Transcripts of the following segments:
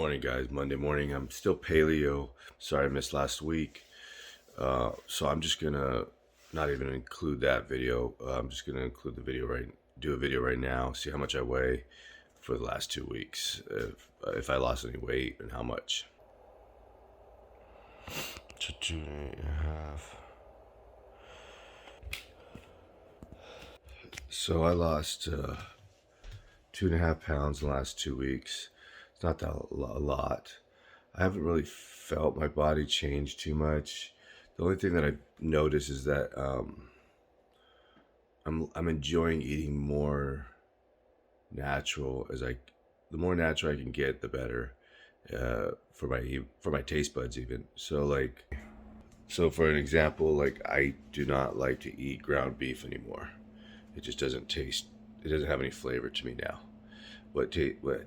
morning, guys. Monday morning. I'm still paleo. Sorry I missed last week. So I'm just gonna not even include that video. I'm just gonna include the video do a video right now. See how much I weigh for the last 2 weeks. If I lost any weight and how much. So 2.5. So I lost 2.5 pounds in the last 2 weeks. It's not that a lot. I haven't really felt my body change too much. The only thing that I've noticed is that I'm enjoying eating more natural. The more natural I can get, the better for my taste buds even. So for an example, like I do not like to eat ground beef anymore. It just doesn't taste. It doesn't have any flavor to me now. What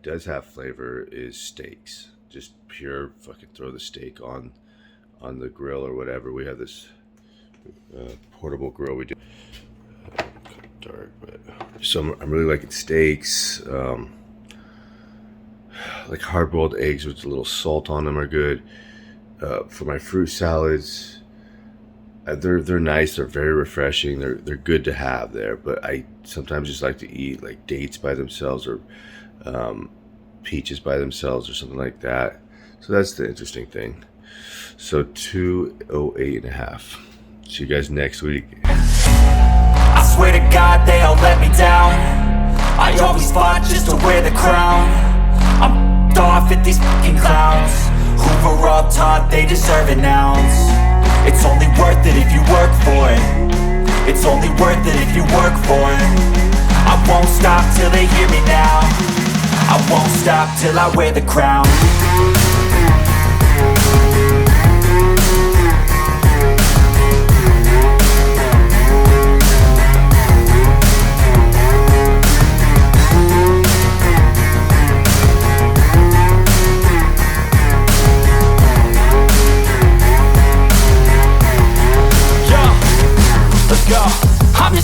does have flavor is steaks. Just pure fucking throw the steak on the grill or whatever. We have this portable grill we do. Dark, but so I'm really liking steaks. Like hard-boiled eggs with a little salt on them are good. For my fruit salads, they're nice. They're very refreshing. They're good to have there. But I sometimes just like to eat like dates by themselves or peaches by themselves or something like that. So that's the interesting thing. So 208.5. See you guys next week. I swear to God they all let me down. I always fought just to wear the crown. I'm off at these fucking clowns who were all taught they deserve an ounce. It's only worth it if you work for it. It's only worth it if you work for it. I won't stop till they hear me now. I won't stop till I wear the crown.